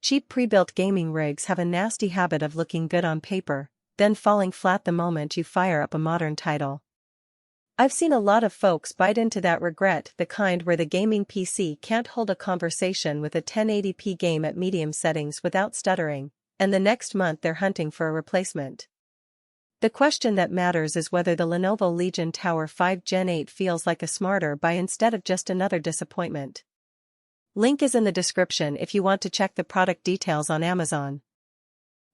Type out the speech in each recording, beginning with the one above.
Cheap pre-built gaming rigs have a nasty habit of looking good on paper, then falling flat the moment you fire up a modern title. I've seen a lot of folks bite into that regret, the kind where the gaming PC can't hold a conversation with a 1080p game at medium settings without stuttering, and the next month they're hunting for a replacement. The question that matters is whether the Lenovo Legion Tower 5 Gen 8 feels like a smarter buy instead of just another disappointment. Link is in the description if you want to check the product details on Amazon.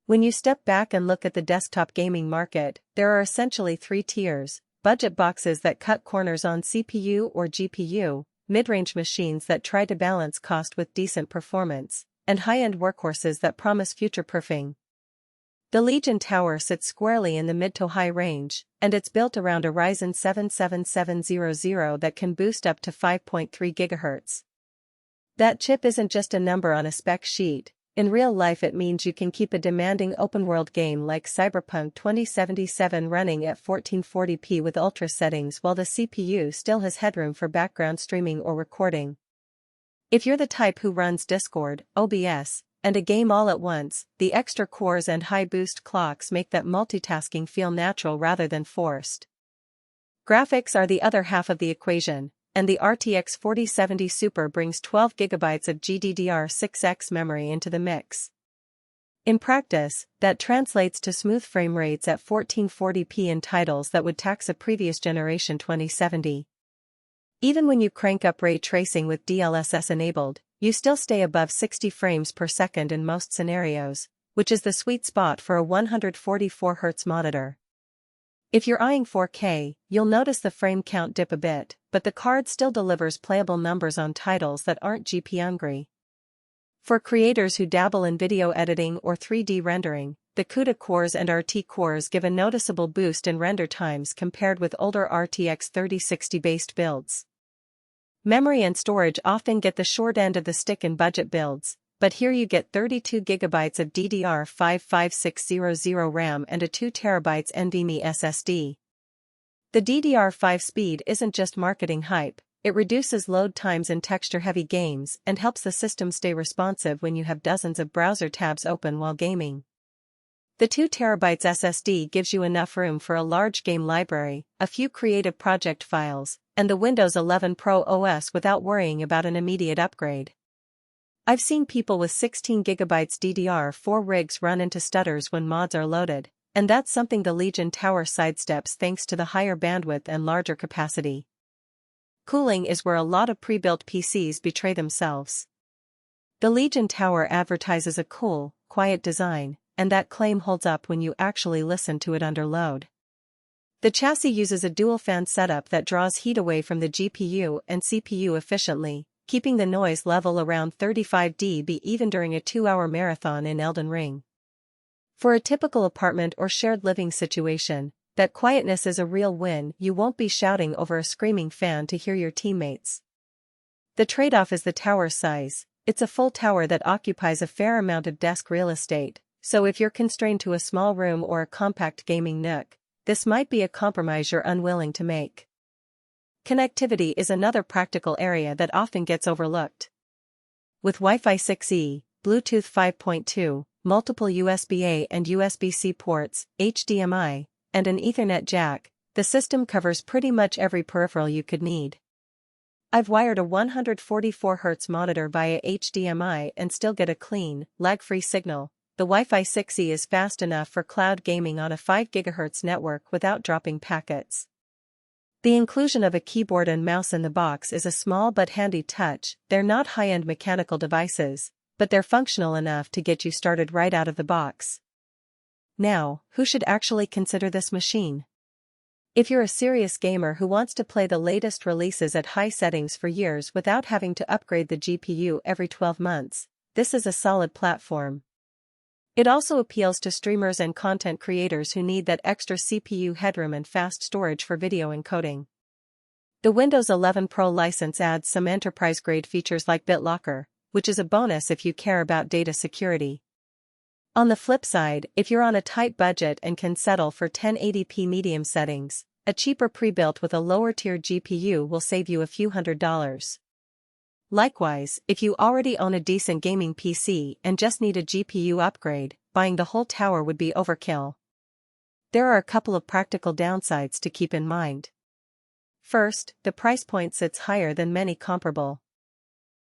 When you step back and look at the desktop gaming market, there are essentially three tiers: budget boxes that cut corners on CPU or GPU, mid-range machines that try to balance cost with decent performance, and high-end workhorses that promise future-proofing. The Legion Tower sits squarely in the mid to high range, and it's built around a Ryzen 7 7700 that can boost up to 5.3 GHz. That chip isn't just a number on a spec sheet. In real life it means you can keep a demanding open-world game like Cyberpunk 2077 running at 1440p with ultra settings while the CPU still has headroom for background streaming or recording. If you're the type who runs Discord, OBS, and a game all at once, the extra cores and high boost clocks make that multitasking feel natural rather than forced. Graphics are the other half of the equation, and the RTX 4070 Super brings 12 GB of GDDR6X memory into the mix. In practice, that translates to smooth frame rates at 1440p in titles that would tax a previous generation 2070. Even when you crank up ray tracing with DLSS enabled, you still stay above 60 frames per second in most scenarios, which is the sweet spot for a 144Hz monitor. If you're eyeing 4K, you'll notice the frame count dip a bit, but the card still delivers playable numbers on titles that aren't GP-hungry. For creators who dabble in video editing or 3D rendering, the CUDA cores and RT cores give a noticeable boost in render times compared with older RTX 3060-based builds. Memory and storage often get the short end of the stick in budget builds, but here you get 32 GB of DDR5 5600 RAM and a 2 TB NVMe SSD. The DDR5 speed isn't just marketing hype, it reduces load times in texture-heavy games and helps the system stay responsive when you have dozens of browser tabs open while gaming. The 2 TB SSD gives you enough room for a large game library, a few creative project files, and the Windows 11 Pro OS without worrying about an immediate upgrade. I've seen people with 16 GB DDR4 rigs run into stutters when mods are loaded, and that's something the Legion Tower sidesteps thanks to the higher bandwidth and larger capacity. Cooling is where a lot of pre-built PCs betray themselves. The Legion Tower advertises a cool, quiet design, and that claim holds up when you actually listen to it under load. The chassis uses a dual-fan setup that draws heat away from the GPU and CPU efficiently, keeping the noise level around 35 dB even during a 2-hour marathon in Elden Ring. For a typical apartment or shared living situation, that quietness is a real win. You won't be shouting over a screaming fan to hear your teammates. The trade-off is the tower's size. It's a full tower that occupies a fair amount of desk real estate, so if you're constrained to a small room or a compact gaming nook, this might be a compromise you're unwilling to make. Connectivity is another practical area that often gets overlooked. With Wi-Fi 6E, Bluetooth 5.2, multiple USB-A and USB-C ports, HDMI, and an Ethernet jack, the system covers pretty much every peripheral you could need. I've wired a 144Hz monitor via HDMI and still get a clean, lag-free signal. The Wi-Fi 6E is fast enough for cloud gaming on a 5 GHz network without dropping packets. The inclusion of a keyboard and mouse in the box is a small but handy touch. They're not high-end mechanical devices, but they're functional enough to get you started right out of the box. Now, who should actually consider this machine? If you're a serious gamer who wants to play the latest releases at high settings for years without having to upgrade the GPU every 12 months, this is a solid platform. It also appeals to streamers and content creators who need that extra CPU headroom and fast storage for video encoding. The Windows 11 Pro license adds some enterprise-grade features like BitLocker, which is a bonus if you care about data security. On the flip side, if you're on a tight budget and can settle for 1080p medium settings, a cheaper pre-built with a lower-tier GPU will save you a few $100s. Likewise, if you already own a decent gaming PC and just need a GPU upgrade, buying the whole tower would be overkill. There are a couple of practical downsides to keep in mind. First, the price point sits higher than many comparable